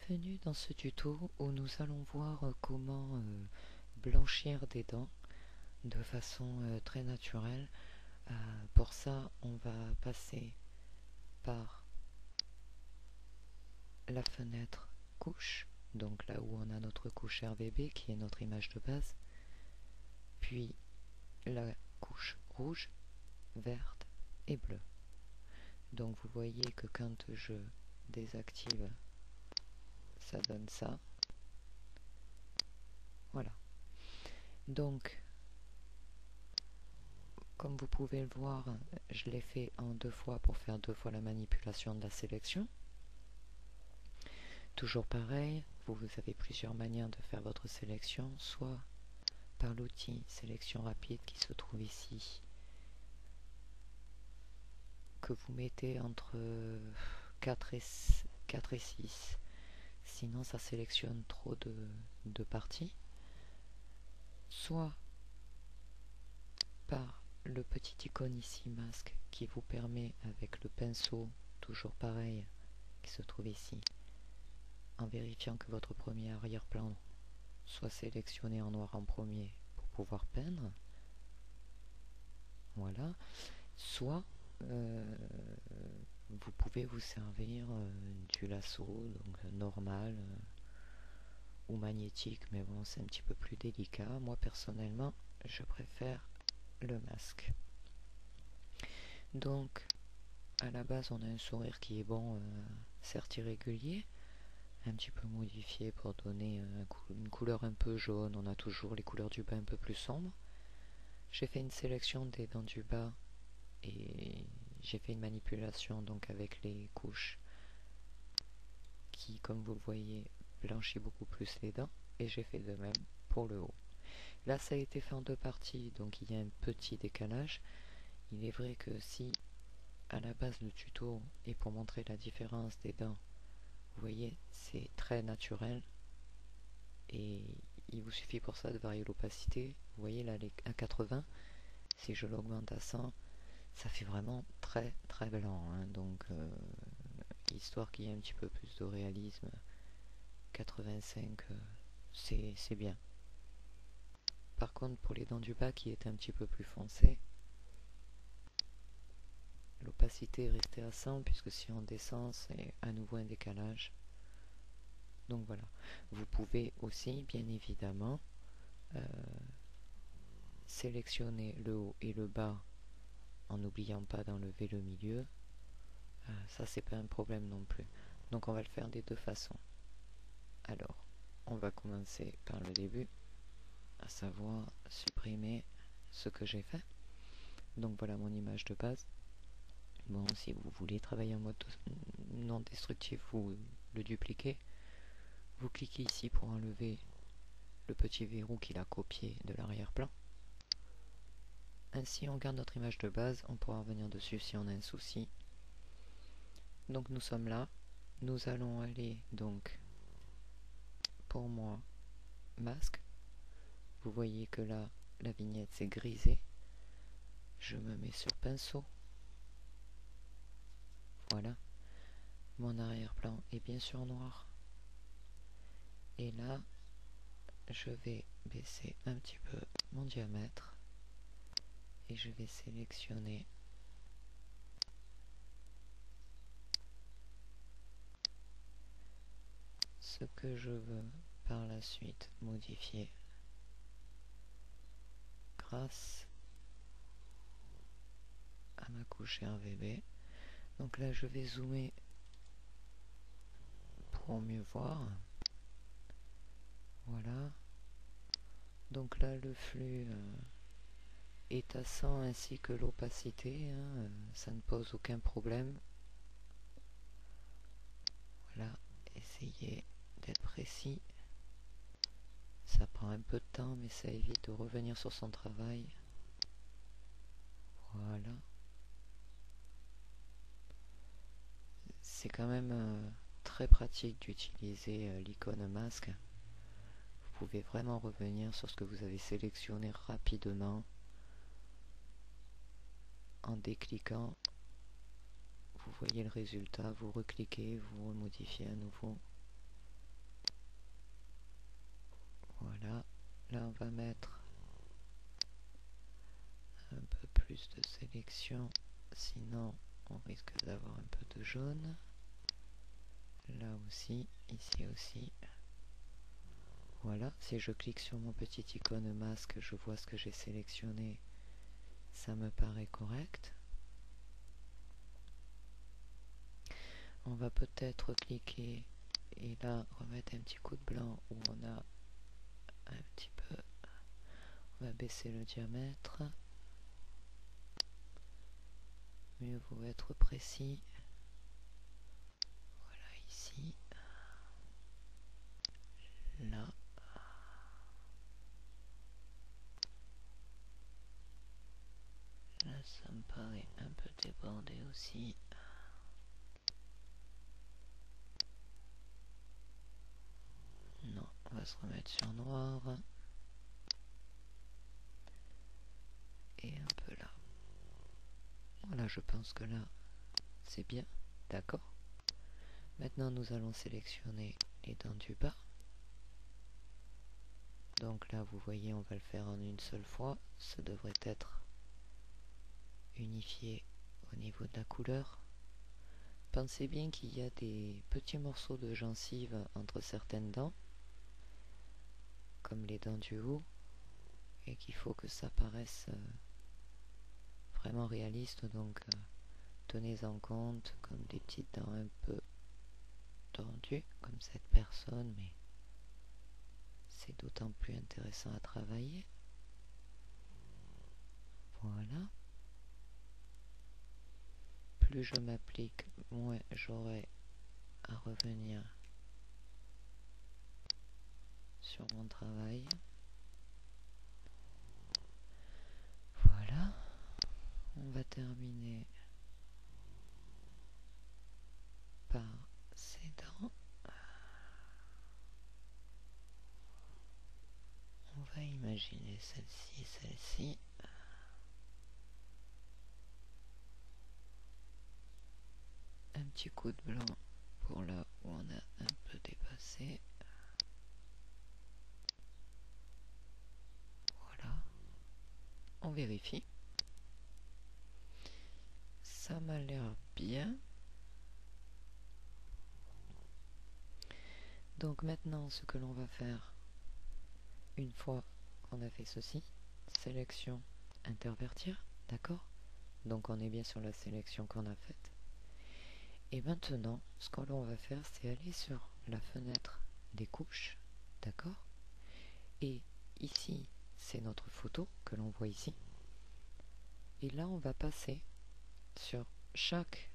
Bienvenue dans ce tuto où nous allons voir comment blanchir des dents de façon très naturelle. Pour ça, on va passer par la fenêtre couche, donc là où on a notre couche RVB qui est notre image de base, puis la couche rouge, verte et bleue. Donc vous voyez que quand je désactive, ça donne ça. Voilà. Donc, comme vous pouvez le voir, je l'ai fait en 2 fois pour faire 2 fois la manipulation de la sélection. Toujours pareil, vous avez plusieurs manières de faire votre sélection, soit par l'outil sélection rapide qui se trouve ici, que vous mettez entre 4 et 6, sinon ça sélectionne trop de parties, soit par le petit icône ici masque qui vous permet avec le pinceau, toujours pareil, qui se trouve ici, en vérifiant que votre premier arrière-plan soit sélectionné en noir en premier pour pouvoir peindre, voilà, soit vous pouvez vous servir du lasso, donc normal ou magnétique, mais bon c'est un petit peu plus délicat. Moi personnellement je préfère le masque. Donc à la base on a un sourire qui est bon, certes irrégulier, un petit peu modifié pour donner une couleur un peu jaune. On a toujours les couleurs du bas un peu plus sombres. J'ai fait une sélection des dents du bas et j'ai fait une manipulation donc avec les couches qui, comme vous le voyez, blanchit beaucoup plus les dents, et j'ai fait de même pour le haut. Là ça a été fait en 2 parties, donc il y a un petit décalage. Il est vrai que si à la base le tuto est pour montrer la différence des dents, vous voyez c'est très naturel et il vous suffit pour ça de varier l'opacité. Vous voyez là à 80, si je l'augmente à 100, ça fait vraiment très très blanc, hein. Donc histoire qu'il y ait un petit peu plus de réalisme, 85 c'est bien. Par contre pour les dents du bas qui étaient un petit peu plus foncées, l'opacité est restée à 100, puisque si on descend c'est à nouveau un décalage. Donc voilà, vous pouvez aussi bien évidemment sélectionner le haut et le bas en n'oubliant pas d'enlever le milieu. Ça c'est pas un problème non plus. Donc on va le faire des 2 façons. Alors on va commencer par le début, à savoir supprimer ce que j'ai fait. Donc voilà mon image de base. Bon, si vous voulez travailler en mode non destructif, vous le dupliquez. Vous cliquez ici pour enlever le petit verrou qu'il a copié de l'arrière-plan. Ainsi on garde notre image de base, on pourra revenir dessus si on a un souci. Donc nous sommes là, nous allons aller donc pour moi masque. Vous voyez que là la vignette s'est grisée. Je me mets sur pinceau. Voilà, mon arrière-plan est bien sûr noir. Et là je vais baisser un petit peu mon diamètre et je vais sélectionner ce que je veux par la suite modifier grâce à ma couche RVB. Donc là je vais zoomer pour mieux voir. Voilà, donc là le flux est à 100 ainsi que l'opacité, hein, ça ne pose aucun problème. Voilà, essayez d'être précis, ça prend un peu de temps mais ça évite de revenir sur son travail. Voilà, c'est quand même très pratique d'utiliser l'icône masque. Vous pouvez vraiment revenir sur ce que vous avez sélectionné rapidement en décliquant. Vous voyez le résultat, vous recliquez, vous remodifiez à nouveau. Voilà, là on va mettre un peu plus de sélection, sinon on risque d'avoir un peu de jaune. Là aussi, ici aussi. Voilà, si je clique sur mon petit icône masque, je vois ce que j'ai sélectionné, ça me paraît correct. On va peut-être cliquer et là remettre un petit coup de blanc où on a un petit peu. On va baisser le diamètre. Mieux vaut être précis. Voilà, ici. Là. Là, ça me paraît un peu débordé aussi. Non, on va se remettre sur noir. Et un peu là. Voilà, je pense que là, c'est bien. D'accord. Maintenant, nous allons sélectionner les dents du bas. Donc là, vous voyez, on va le faire en une seule fois. Ça devrait être unifié au niveau de la couleur. Pensez bien qu'il y a des petits morceaux de gencive entre certaines dents, comme les dents du haut, et qu'il faut que ça paraisse vraiment réaliste, donc tenez en compte comme des petites dents un peu tordues, comme cette personne, mais c'est d'autant plus intéressant à travailler. Voilà. Plus je m'applique, moins j'aurai à revenir sur mon travail. Voilà. On va terminer par ces dents. On va imaginer celle-ci, celle-ci. Un petit coup de blanc pour là où on a un peu dépassé. Voilà. On vérifie. Ça m'a l'air bien. Donc maintenant, ce que l'on va faire, une fois qu'on a fait ceci, sélection, intervertir, d'accord? Donc on est bien sur la sélection qu'on a faite. Et maintenant, ce que l'on va faire, c'est aller sur la fenêtre des couches, d'accord? Et ici, c'est notre photo que l'on voit ici. Et là, on va passer sur chaque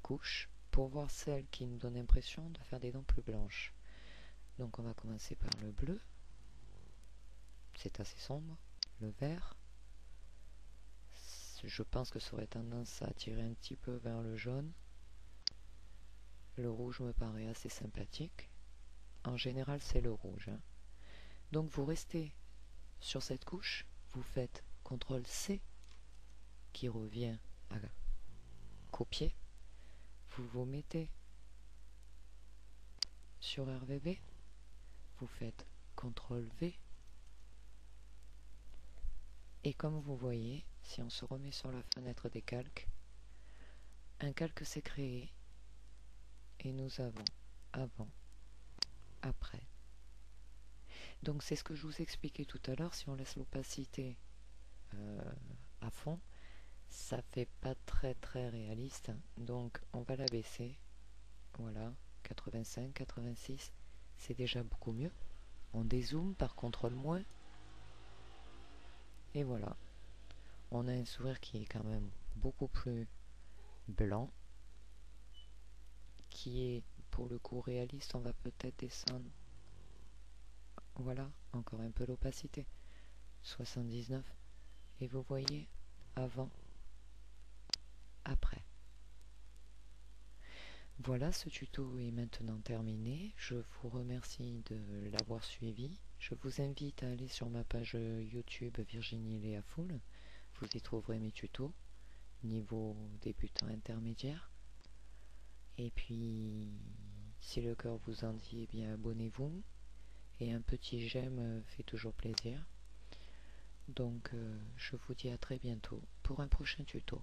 couche pour voir celle qui nous donne l'impression de faire des dents plus blanches. Donc on va commencer par le bleu, c'est assez sombre, le vert, je pense que ça aurait tendance à attirer un petit peu vers le jaune, le rouge me paraît assez sympathique, en général c'est le rouge. Donc vous restez sur cette couche, vous faites CTRL-C qui revient à copier, vous vous mettez sur RVB, vous faites CTRL-V, et comme vous voyez, si on se remet sur la fenêtre des calques, un calque s'est créé et nous avons avant, après. Donc c'est ce que je vous expliquais tout à l'heure, si on laisse l'opacité à fond, ça fait pas très réaliste, donc on va la baisser, voilà, 85, 86, c'est déjà beaucoup mieux. On dézoome par contrôle moins, et voilà, on a un sourire qui est quand même beaucoup plus blanc, qui est pour le coup réaliste. On va peut-être descendre, voilà, encore un peu l'opacité, 79, et vous voyez avant, après. Voilà, ce tuto est maintenant terminé. Je vous remercie de l'avoir suivi. Je vous invite à aller sur ma page YouTube Virginie Léa Foul. Vous y trouverez mes tutos, niveau débutant intermédiaire. Et puis, si le cœur vous en dit, eh bien abonnez-vous. et un petit j'aime fait toujours plaisir. Donc je vous dis à très bientôt pour un prochain tuto.